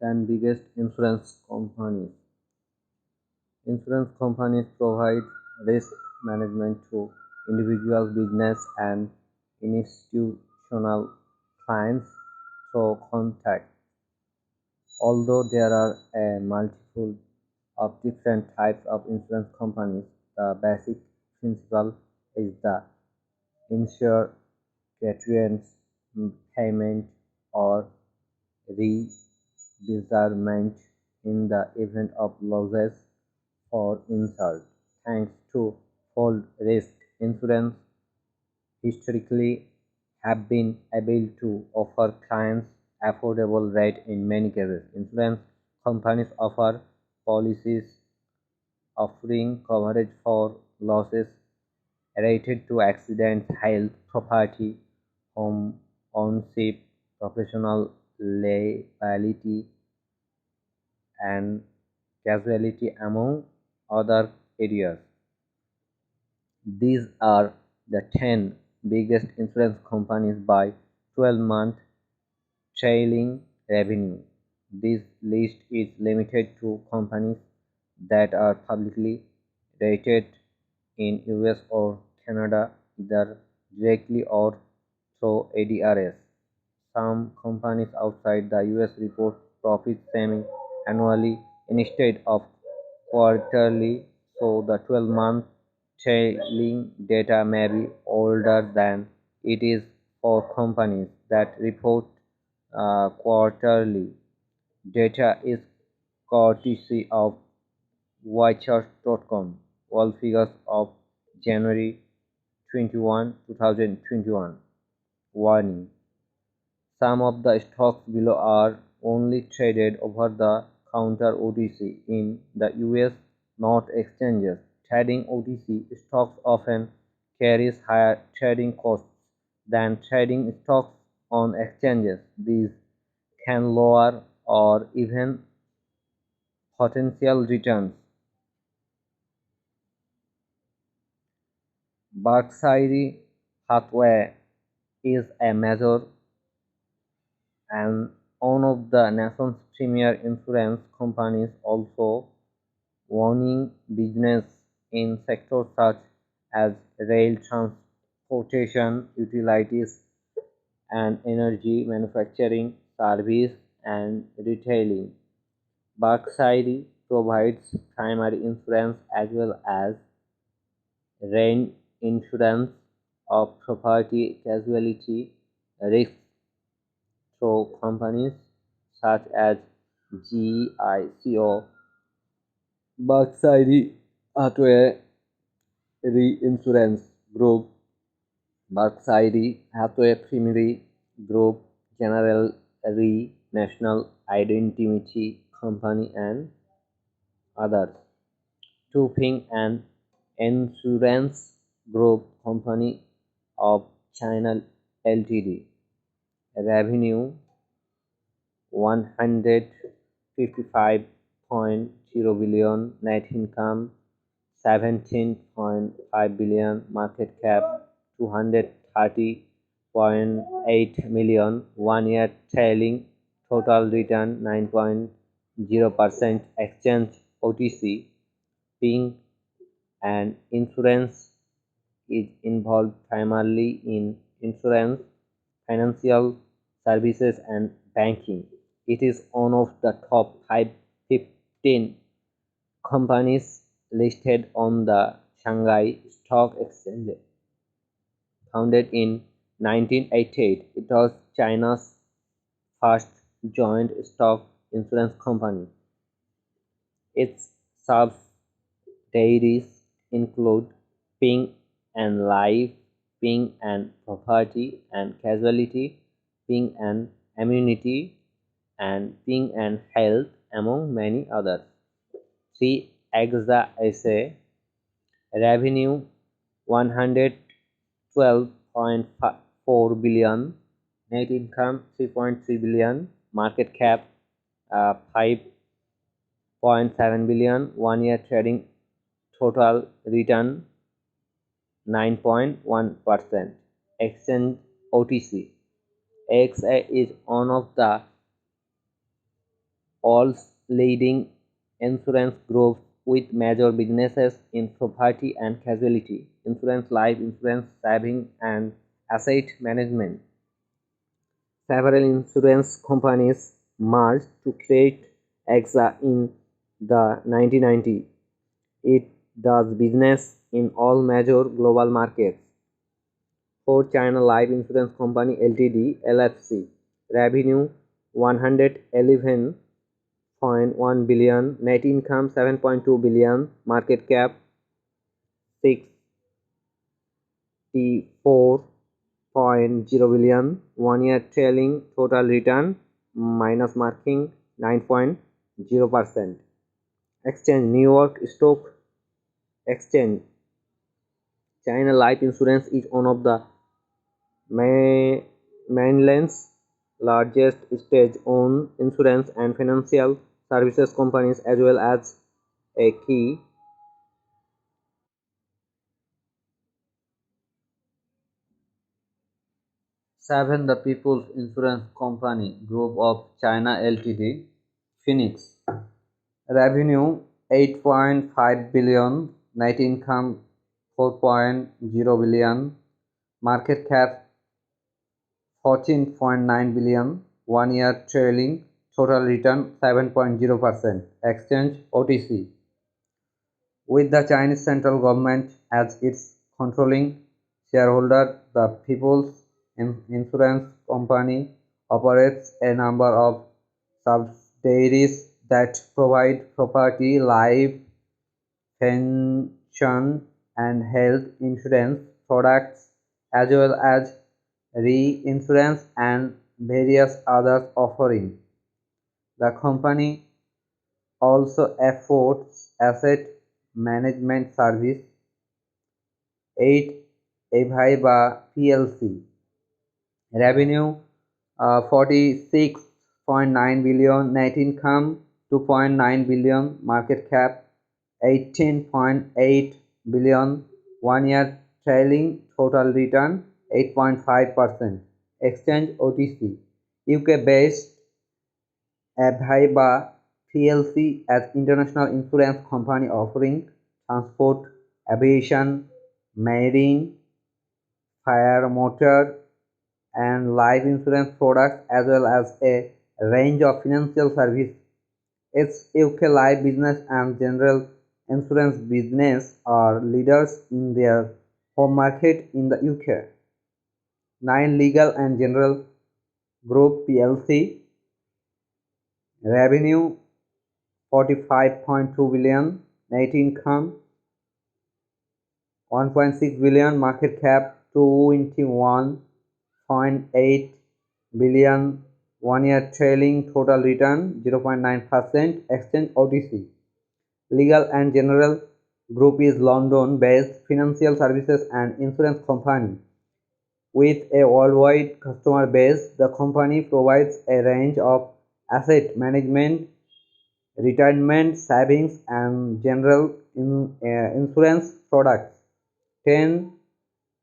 10 biggest insurance companies. Insurance companies provide risk management to individual business and institutional clients through contact. Although there are a multiple of different types of insurance companies, the basic principle is the insurer guarantees payment or reimbursement in the event of losses for insured. Thanks to full risk insurance, historically have been able to offer clients affordable rate in many cases. Insurance companies offer policies offering coverage for losses related to accidents, health, property, home ownership, professional liability, and casualty, among other areas. These are the 10 biggest insurance companies by 12-month trailing revenue. This list is limited to companies that are publicly rated in US or Canada, either directly or through ADRS. Some companies outside the US report profits semi-annually instead of quarterly, so the 12-month trailing data may be older than it is for companies that report quarterly. Data is courtesy of Wychart.com. All figures of January 21, 2021. Warning: some of the stocks below are only traded over the counter (OTC) in the US, not exchanges. Trading OTC stocks often carries higher trading costs than trading stocks on exchanges. These can lower or even potential returns. Berkshire Hathaway is a major and one of the nation's premier insurance companies, also owning business in sectors such as rail transportation, utilities, and energy manufacturing, service, and retailing. Berkshire provides primary insurance as well as reinsurance of property casualty risks through companies such as GICO, Berkshire Hathaway Reinsurance Group, Berkshire Hathaway Primary Group, General Re, National Indemnity Company, and others. Tufing and Insurance Group Company of China Ltd. Revenue 155.0 billion, net income 17.5 billion, market cap 230.8 million, 1 year trailing total return 9.0%, exchange OTC, ping, and insurance is involved primarily in insurance, financial services, and banking. It is one of the top 15 companies listed on the Shanghai Stock Exchange. Founded in 1988, it was China's first joint stock insurance company. Its subsidiaries include Ping and Life, Ping and Property and Casualty, Ping and Immunity, and Ping and Health, among many others. 3 Exa SA revenue 112.4 billion, net income 3.3 billion, market cap 5.7 billion, 1 year trading total return 9.1%. Exchange OTC. AXA is one of the all leading insurance groups with major businesses in property and casualty insurance, life insurance, saving, and asset management. Several insurance companies merged to create AXA in the 1990s. It does business in all major global markets. For China Life Insurance Company Ltd (LFC), revenue 111.1 billion, net income 7.2 billion, market cap 64.0 billion, 1 year trailing total return minus marking 9.0%. Exchange New York Stock Exchange. China Life Insurance is one of the mainland's largest state-owned insurance and financial services companies, as well as a key 7. The People's Insurance Company Group of China Ltd. Phoenix. Revenue 8.5 billion, net income 4.0 billion, market cap 14.9 billion, 1 year trailing total return 7.0%. Exchange OTC. With the Chinese central government as its controlling shareholder, the People's Insurance Company operates a number of subsidiaries that provide property, life, pension, and health insurance products, as well as reinsurance and various other offerings. The company also affords asset management service. 8. Aviva plc. Revenue 46.9 billion, net income 2.9 billion, market cap 18.8 billion, 1 year trailing total return 8.5%. Exchange OTC. UK based Aviva plc as international insurance company offering transport, aviation, marine, fire, motor, and life insurance products, as well as a range of financial services. Its UK life business and general insurance business are leaders in their home market in the UK. 9. Legal and General Group plc. Revenue 45.2 billion, net income 1.6 billion, market cap 21.8 billion, 1 year trailing total return 0.9%. Exchange OTC. Legal and General Group is London-based financial services and insurance company. With a worldwide customer base, the company provides a range of asset management, retirement savings, and general insurance products. 10.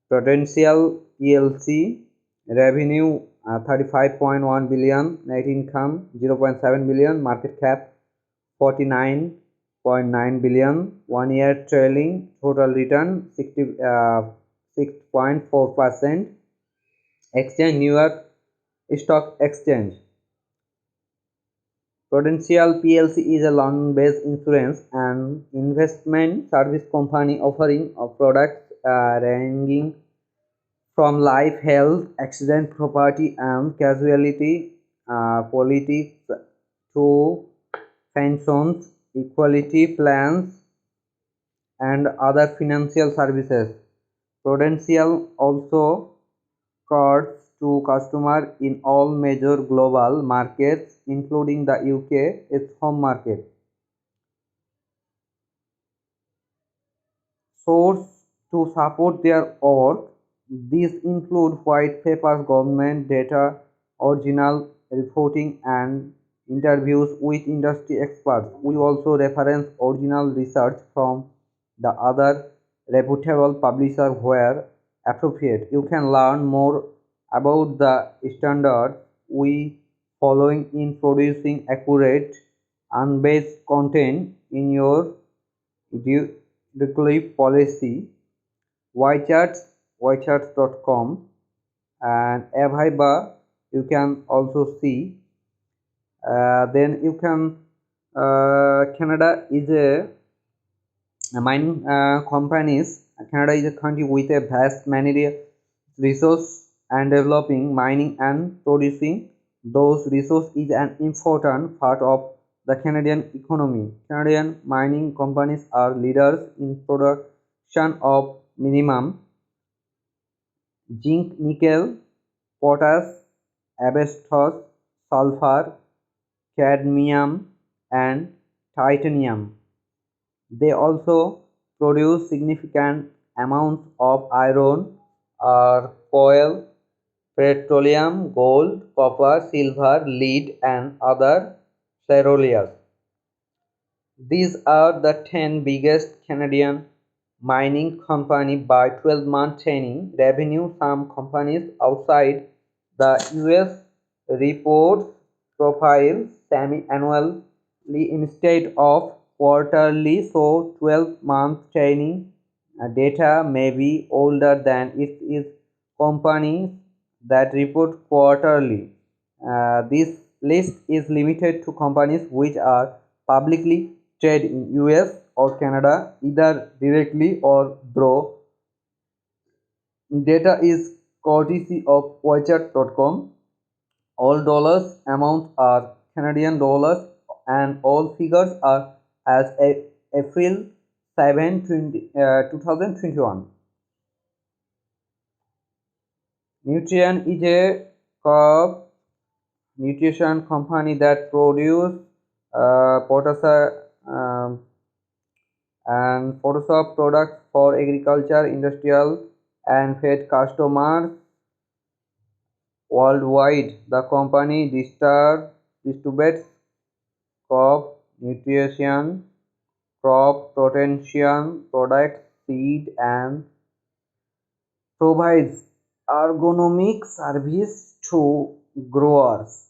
Prudential plc. Revenue 35.1 billion, net income 0.7 billion, market cap 49.9 billion, 1 year trailing total return 6.4%. Exchange New York Stock Exchange. Prudential plc is a London-based insurance and investment service company offering products ranging from life, health, accident, property, and casualty policies to pensions, equality plans, and other financial services. Prudential also caters to customers in all major global markets, including the UK, its home market. Sources to support their work. These include white papers, government data, original reporting, and interviews with industry experts. We also reference original research from the other reputable publishers where appropriate. You can learn more about the standards we following in producing accurate unbased content in your editorial policy. Ycharts.com and Aviva you can also see. Then you can Canada is a mining companies. Canada is a country with a vast mineral resource and developing mining and producing those resources is an important part of the Canadian economy. Canadian mining companies are leaders in production of minimum zinc, nickel, potash, asbestos, sulfur, cadmium, and titanium. They also produce significant amounts of iron ore, coal, petroleum, gold, copper, silver, lead, and other cereals. These are the 10 biggest Canadian mining companies by 12-month training revenue. Some companies outside the US report profiles semi-annually instead of quarterly, so 12-month training data may be older than it is companies that report quarterly. This list is limited to companies which are publicly traded in US or Canada either directly or through. Data is courtesy of Waychart.com. All dollars amounts are Canadian dollars and all figures are as April 7, 2021. Nutrien is a crop nutrition company that produce potassium and Photoshop products for agriculture, industrial, and feed customers worldwide. The company distributes crop nutrition, crop protection products, seed, and provides agronomic service to growers.